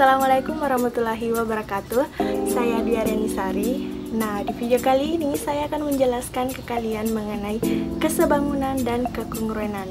Assalamualaikum warahmatullahi wabarakatuh. Saya Dwi Aryanisari. Nah, di video kali ini saya akan menjelaskan ke kalian mengenai kesebangunan dan kekongruenan.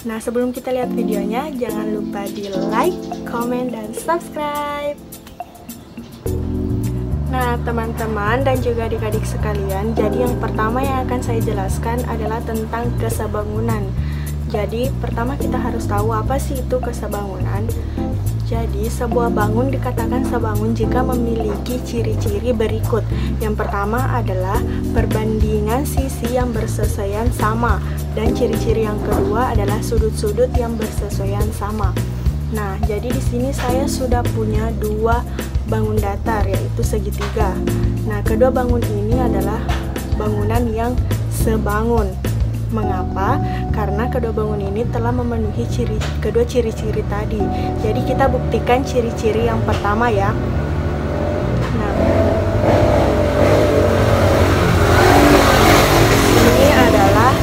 Nah, sebelum kita lihat videonya, jangan lupa di like, komen, dan subscribe. Nah, teman-teman dan juga adik-adik sekalian, jadi yang pertama yang akan saya jelaskan adalah tentang kesebangunan. Jadi, pertama kita harus tahu apa sih itu kesebangunan. Jadi, sebuah bangun dikatakan sebangun jika memiliki ciri-ciri berikut. Yang pertama adalah perbandingan sisi yang bersesuaian sama, dan ciri-ciri yang kedua adalah sudut-sudut yang bersesuaian sama. Nah, jadi di sini saya sudah punya dua bangun datar, yaitu segitiga. Nah, kedua bangun ini adalah bangunan yang sebangun. Mengapa? Karena kedua bangun ini telah memenuhi kedua ciri-ciri tadi. Jadi kita buktikan ciri-ciri yang pertama ya. Nah, ini adalah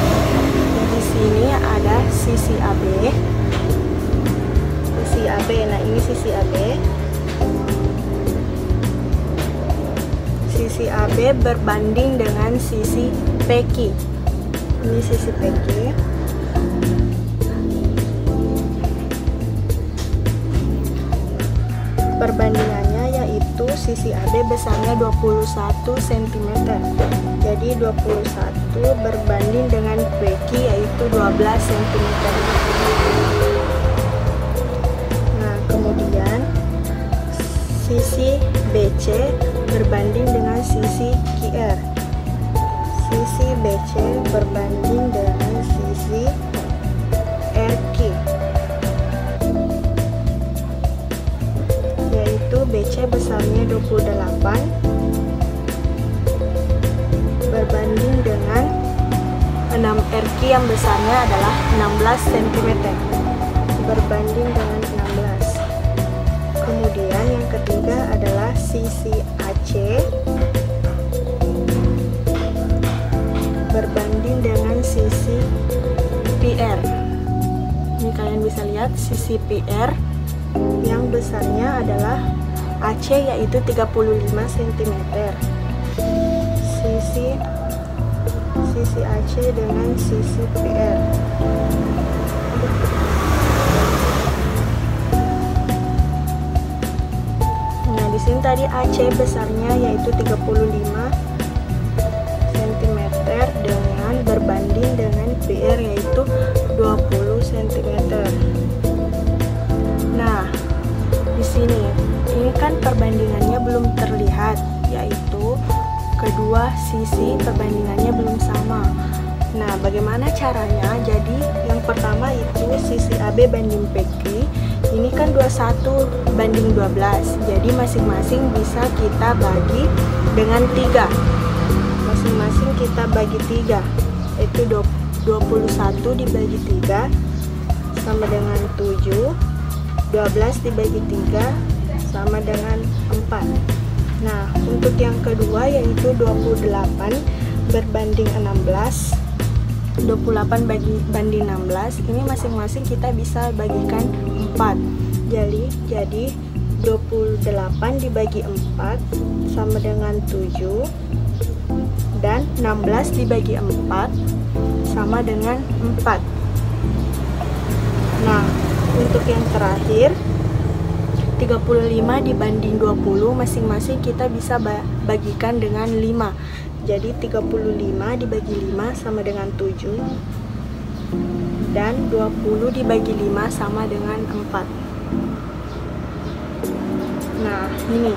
di sini ada sisi AB. Sisi AB. Nah, ini sisi AB. Sisi AB berbanding dengan sisi PQ. Ini sisi PQ. Perbandingannya yaitu sisi AB besarnya 21 cm. Jadi 21 berbanding dengan PQ yaitu 12 cm. Nah, kemudian sisi BC berbanding dengan sisi QR. Sisi BC berbanding dengan sisi RQ, yaitu BC besarnya 28 berbanding dengan 6RQ yang besarnya adalah 16 cm, berbanding dengan 16. Kemudian yang ketiga adalah sisi AC berbanding dengan sisi PR. Ini kalian bisa lihat sisi PR yang besarnya adalah AC yaitu 35 cm. Sisi AC dengan sisi PR. Nah, di sini tadi AC besarnya yaitu 35 dengan berbanding dengan PR yaitu 20 cm. Nah, di sini ini kan perbandingannya belum terlihat, yaitu kedua sisi perbandingannya belum sama. Nah, bagaimana caranya? Jadi yang pertama itu sisi AB banding PQ. Ini kan 21 banding 12. Jadi masing-masing bisa kita bagi dengan 3. Masing-masing kita bagi 3, yaitu 21 dibagi 3 sama dengan 7, 12 dibagi 3 sama dengan 4. Nah, untuk yang kedua yaitu 28 berbanding 16, 28 banding 16, ini masing-masing kita bisa bagikan 4. Jadi 28 dibagi 4 sama dengan 7, dan 16 dibagi 4 sama dengan 4. Nah, untuk yang terakhir 35 dibanding 20, masing-masing kita bisa bagikan dengan 5. Jadi 35 dibagi 5 sama dengan 7, dan 20 dibagi 5 sama dengan 4. Nah, ini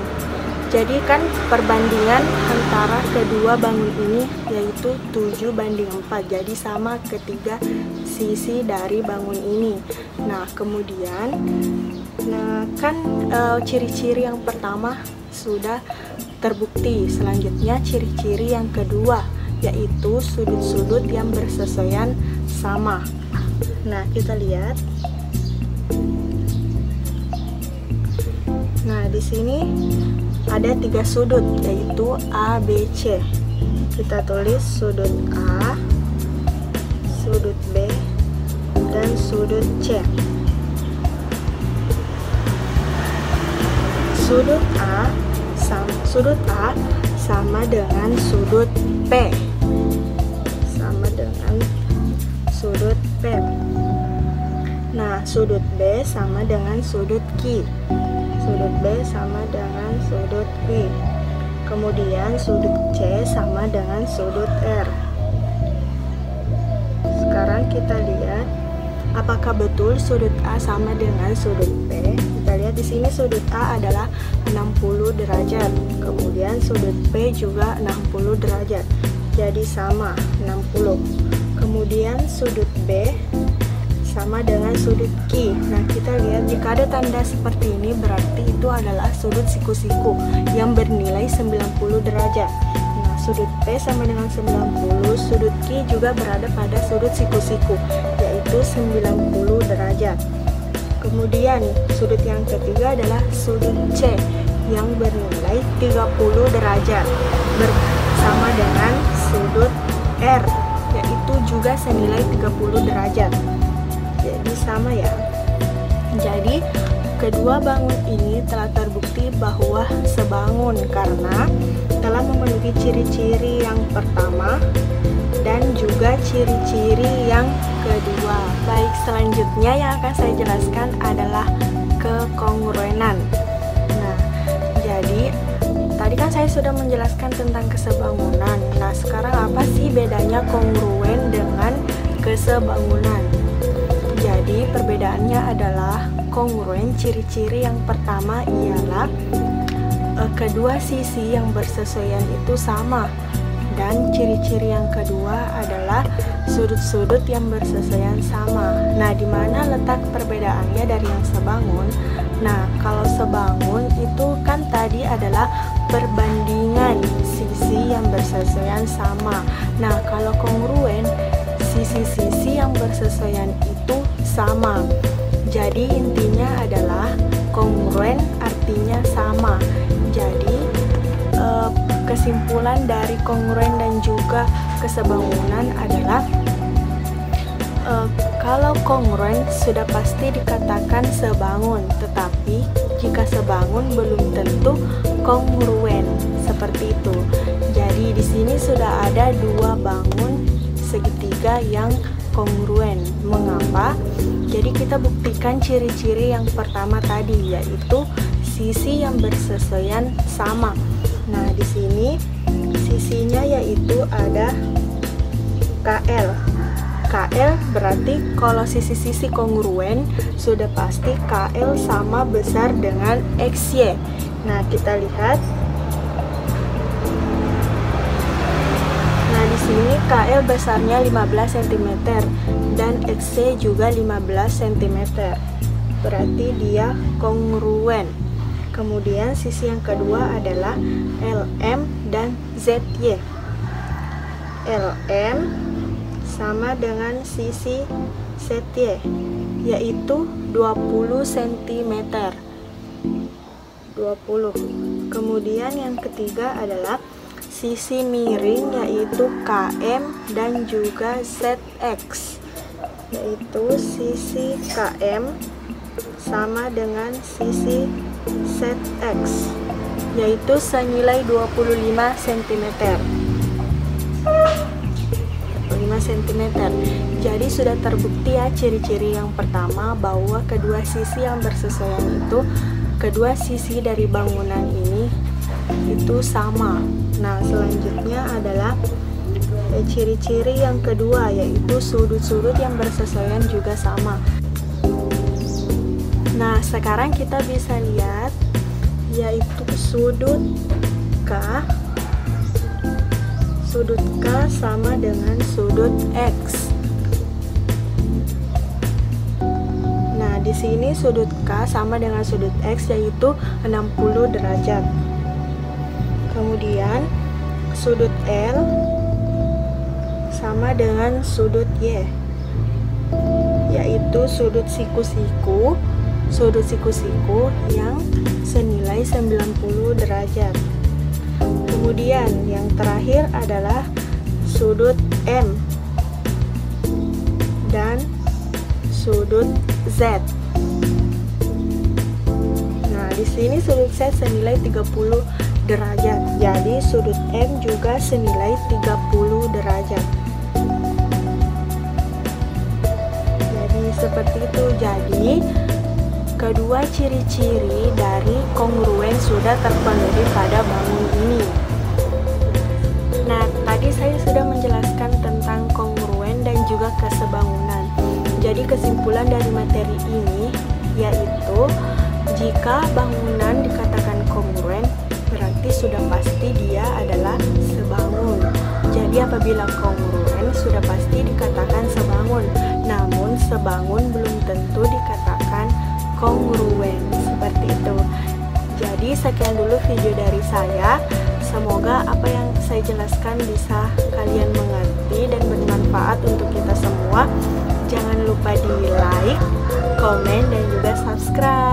jadi kan perbandingan antara kedua bangun ini yaitu 7 banding 4. Jadi sama ketiga sisi dari bangun ini. Nah, kemudian ciri-ciri yang pertama sudah terbukti. Selanjutnya ciri-ciri yang kedua yaitu sudut-sudut yang bersesuaian sama. Nah, kita lihat. Nah, di sini ada 3 sudut yaitu A, B, C. Kita tulis sudut A, sudut B, dan sudut C. sudut A sama dengan sudut P. Sama dengan sudut P. Nah, sudut B sama dengan sudut Q. Sudut B sama dengan sudut Q. Kemudian sudut C sama dengan sudut R. Sekarang kita lihat apakah betul sudut A sama dengan sudut P. Kita lihat di sini sudut A adalah 60 derajat. Kemudian sudut P juga 60 derajat. Jadi sama 60. Kemudian sudut B sama dengan sudut Q. Nah, kita lihat jika ada tanda seperti ini berarti itu adalah sudut siku-siku yang bernilai 90 derajat. Nah, sudut P sama dengan 90, sudut Q juga berada pada sudut siku-siku yaitu 90 derajat. Kemudian sudut yang ketiga adalah sudut C yang bernilai 30 derajat bersama dengan sudut R yaitu juga senilai 30 derajat. Jadi sama ya. Jadi kedua bangun ini telah terbukti bahwa sebangun karena telah memenuhi ciri-ciri yang pertama dan juga ciri-ciri yang kedua. Baik, selanjutnya yang akan saya jelaskan adalah kekongruenan. Nah, jadi tadi kan saya sudah menjelaskan tentang kesebangunan. Nah, sekarang apa sih bedanya kongruen dengan kesebangunan? Jadi perbedaannya adalah kongruen, ciri-ciri yang pertama ialah kedua sisi yang bersesuaian itu sama, dan ciri-ciri yang kedua adalah sudut-sudut yang bersesuaian sama. Nah, di mana letak perbedaannya dari yang sebangun? Nah, kalau sebangun itu kan tadi adalah perbandingan sisi yang bersesuaian sama. Nah, kalau kongruen sisi-sisi yang bersesuaian itu sama. Jadi intinya adalah kongruen artinya sama. Jadi kesimpulan dari kongruen dan juga kesebangunan adalah kalau kongruen sudah pasti dikatakan sebangun, tetapi jika sebangun belum tentu kongruen, seperti itu. Jadi di sini sudah ada dua bangun segitiga yang kongruen. Mengapa? Jadi kita buktikan ciri-ciri yang pertama tadi, yaitu sisi yang bersesuaian sama. Nah, di sini sisinya yaitu ada KL. KL berarti kalau sisi-sisi kongruen sudah pasti KL sama besar dengan XY. Nah, kita lihat. Nah, di sini KL besarnya 15 cm dan XY juga 15 cm. Berarti dia kongruen. Kemudian sisi yang kedua adalah LM dan ZY. LM sama dengan sisi ZY yaitu 20 cm. 20. Kemudian yang ketiga adalah sisi miring yaitu KM dan juga ZX, yaitu sisi KM sama dengan sisi ZX yaitu senilai 25 cm. 25 cm. Jadi sudah terbukti ya ciri-ciri yang pertama bahwa kedua sisi yang bersesuaian itu, kedua sisi dari bangunan ini itu sama. Nah, selanjutnya adalah ciri-ciri yang kedua yaitu sudut-sudut yang bersesuaian juga sama. Nah, sekarang kita bisa lihat yaitu sudut K sama dengan sudut X. Nah, di sini sudut K sama dengan sudut X yaitu 60 derajat. Kemudian sudut L sama dengan sudut Y, yaitu sudut siku-siku yang senilai 90 derajat. Kemudian yang terakhir adalah sudut M dan sudut Z. Nah, di di sini sudut Z senilai 30 derajat. Jadi sudut M juga senilai 30 derajat. Jadi seperti itu. Jadi kedua ciri-ciri dari kongruen sudah terpenuhi pada bangun ini. Nah, tadi saya sudah menjelaskan tentang kongruen dan juga kesebangunan. Jadi kesimpulan dari materi ini yaitu jika bangunan dikatakan kongruen, berarti sudah pasti dia adalah sebangun. Jadi apabila kongruen sudah pasti dikatakan sebangun, namun sebangun belum tentu dikatakan kongruen, seperti itu. Jadi sekian dulu video dari saya. Semoga apa yang saya jelaskan bisa kalian mengerti dan bermanfaat untuk kita semua. Jangan lupa di like, komen, dan juga subscribe.